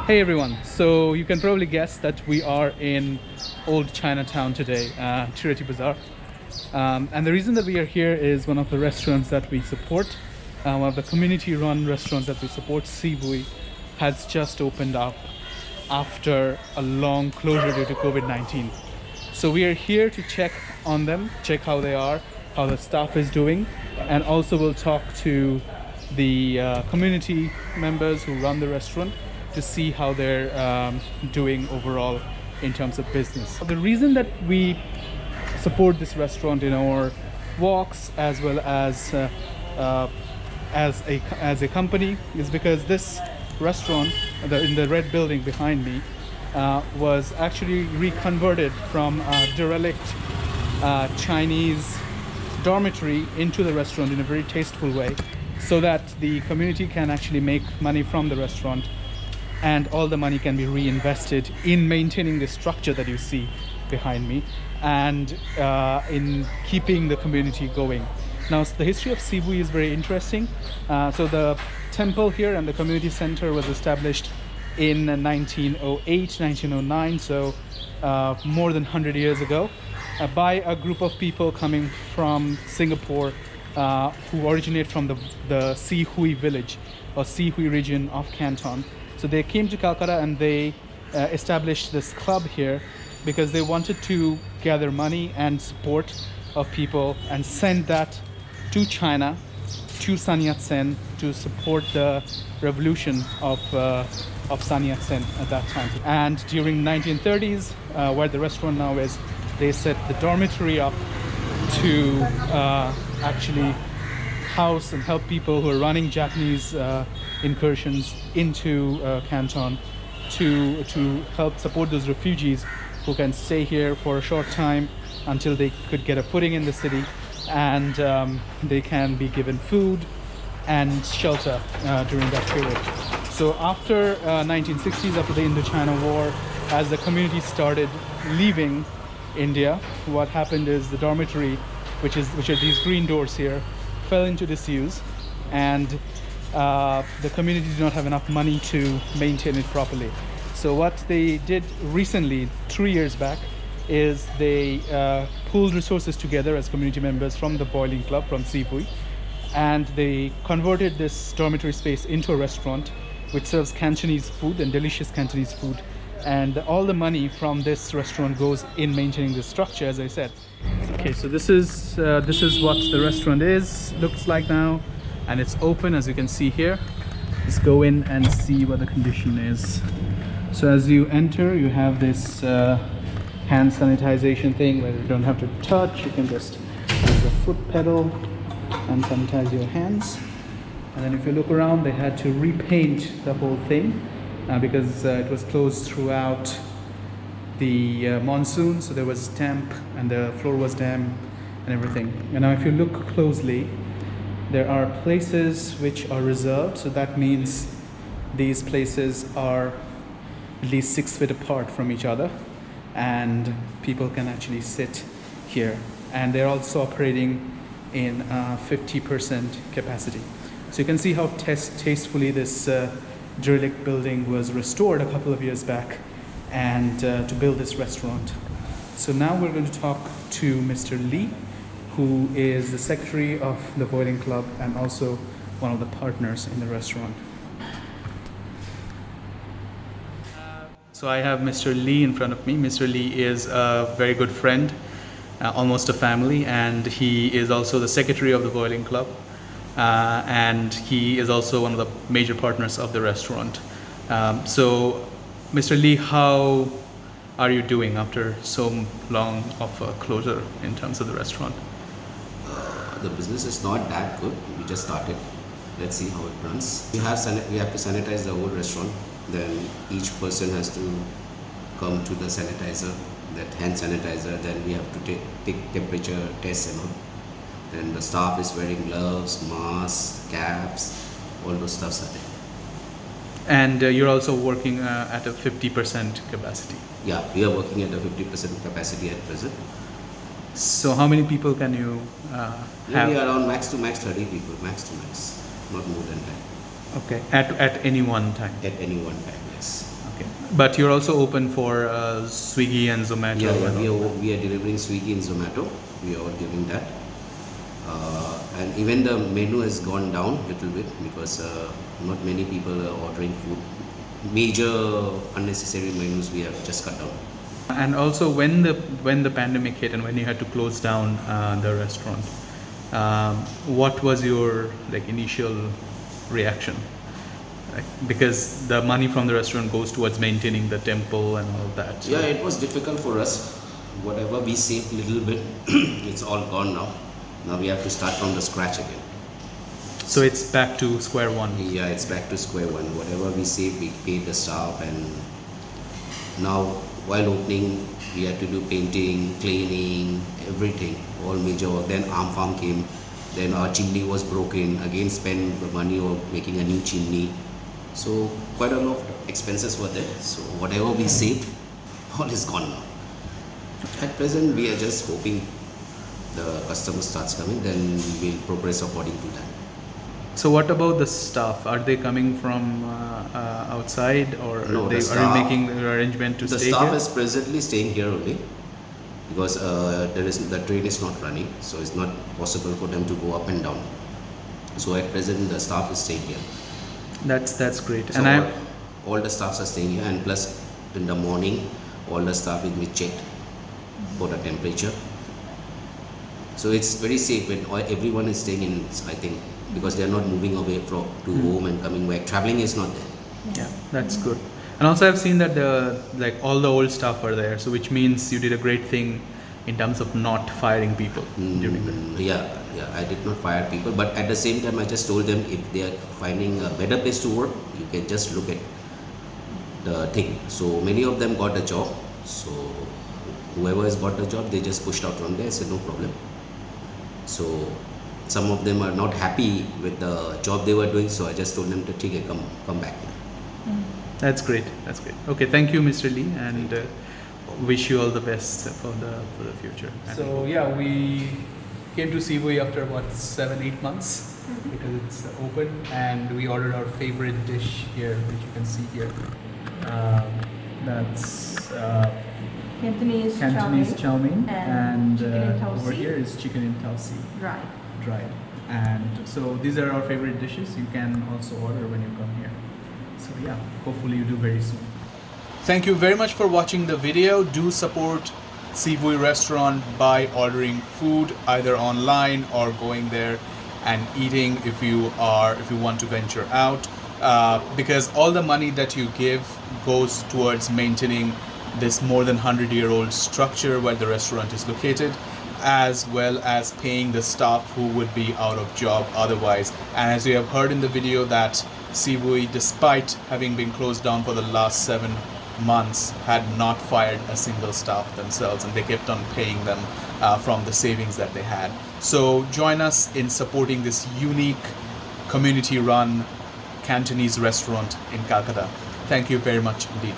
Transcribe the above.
Hey everyone, so you can probably guess that we are in old Chinatown today, Tireti Bazaar. And the reason that we are here is one of the restaurants that we support, one of the community-run restaurants that we support, SEI VUI, has just opened up after a long closure due to COVID-19. So we are here to check on them, check how they are, how the staff is doing, and also we'll talk to the community members who run the restaurant to see how they're doing overall in terms of business. The reason that we support this restaurant in our walks as well as a company is because this restaurant in the red building behind me was actually reconverted from a derelict Chinese dormitory into the restaurant in a very tasteful way, so that the community can actually make money from the restaurant, and all the money can be reinvested in maintaining the structure that you see behind me and in keeping the community going. Now, the history of SEI VUI is very interesting. So the temple here and the community center was established in 1908, 1909, so more than 100 years ago, by a group of people coming from Singapore who originate from the SEI VUI village or SEI VUI region of Canton. So they came to Calcutta and they established this club here because they wanted to gather money and support of people and send that to China, to Sun Yat-sen, to support the revolution of Sun Yat-sen at that time. And during 1930s, where the restaurant now is, they set the dormitory up to actually house and help people who are running Japanese incursions into Canton to help support those refugees who can stay here for a short time until they could get a footing in the city, and they can be given food and shelter during that period. So after 1960s, after the Indochina War, as the community started leaving India, what happened is the dormitory, which are these green doors here, fell into disuse, and the community did not have enough money to maintain it properly. So what they did recently, 3 years back, is they pooled resources together as community members from the Voiling Club, from SEI VUI, and they converted this dormitory space into a restaurant which serves Cantonese food and delicious Cantonese food. And all the money from this restaurant goes in maintaining the structure, as I said. Okay, so this is what the restaurant looks like now, and it's open, as you can see here. Let's go in and see what the condition is. So as you enter, you have this hand sanitization thing where you don't have to touch. You can just use the foot pedal and sanitize your hands. And then if you look around, they had to repaint the whole thing because it was closed throughout the monsoon, so there was damp and the floor was damp and everything. And now if you look closely, there are places which are reserved, so that means these places are at least 6 feet apart from each other, and people can actually sit here. And they're also operating in 50% capacity. So you can see how tastefully this derelict building was restored a couple of years back, and to build this restaurant. So now we're going to talk to Mr. Lee, who is the secretary of the Voiling Club and also one of the partners in the restaurant. So I have Mr. Lee in front of me. Mr. Lee is a very good friend, almost a family, and he is also the secretary of the Voiling Club. And he is also one of the major partners of the restaurant. So, Mr. Lee, how are you doing after so long of a closure in terms of the restaurant? The business is not that good. We just started. Let's see how it runs. We have to sanitize the whole restaurant. Then each person has to come to the sanitizer, that hand sanitizer. Then we have to take temperature tests and all. Then the staff is wearing gloves, masks, caps, all those stuffs are there. And you're also working at a 50% capacity. Yeah, we are working at a 50% capacity at present. So how many people can you have? Maybe around max to max 30 people, max to max, not more than that. Okay, at any one time? At any one time, yes. But you're also open for Swiggy and Zomato. Yeah, and all that. we are delivering Swiggy and Zomato. We are all giving that. And even the menu has gone down a little bit because not many people are ordering food. Major unnecessary menus we have just cut down. And also, when the pandemic hit and when you had to close down the restaurant, what was your initial reaction? Because the money from the restaurant goes towards maintaining the temple and all of that. Yeah, it was difficult for us. Whatever we saved a little bit, it's all gone now. Now we have to start from the scratch again. So it's back to square one. Yeah, it's back to square one. Whatever we saved, we paid the staff, and now while opening, we had to do painting, cleaning, everything, all major work. Then arm farm came. Then our chimney was broken. Again, spend the money of making a new chimney. So quite a lot of expenses were there. So whatever we saved, all is gone now. At present, we are just hoping the customer starts coming, then we'll progress according to that. So what about the staff? Are they coming from outside, or No, are you making the arrangement to The stay staff here? is presently staying here only because the train is not running, so it's not possible for them to go up and down. So at present, the staff is staying here. That's great. So And all the staffs are staying here, and plus in the morning, all the staff will be checked for the temperature. So it's very safe when everyone is staying in, I think, because they are not moving away to home and coming back. Traveling is not there. yeah, that's good. And also, I've seen that all the old staff are there, so which means you did a great thing in terms of not firing people during that. Yeah, I did not fire people, but at the same time, I just told them if they are finding a better place to work, you can just look at the thing. So many of them got a job. So whoever has got the job, they just pushed out from there. I said no problem. So some of them are not happy with the job they were doing, so I just told them to take it, come back. That's great. That's great. Okay, thank you, Mr. Lee, and wish you all the best for the future. So yeah, we came to SEI after what 7-8 months because it's open, and we ordered our favorite dish here, which you can see here. That's Cantonese chow mein, and over here is chicken in tausi, dried. And so these are our favorite dishes. You can also order when you come here. So yeah, hopefully you do very soon. Thank you very much for watching the video. Do support SEI VUI Restaurant by ordering food either online or going there and eating if you want to venture out, because all the money that you give goes towards maintaining this more than 100-year-old structure where the restaurant is located, as well as paying the staff who would be out of job otherwise. And as you have heard in the video, that SEI VUI, despite having been closed down for the last 7 months, had not fired a single staff themselves, and they kept on paying them from the savings that they had. So join us in supporting this unique community-run Cantonese restaurant in Calcutta. Thank you very much indeed.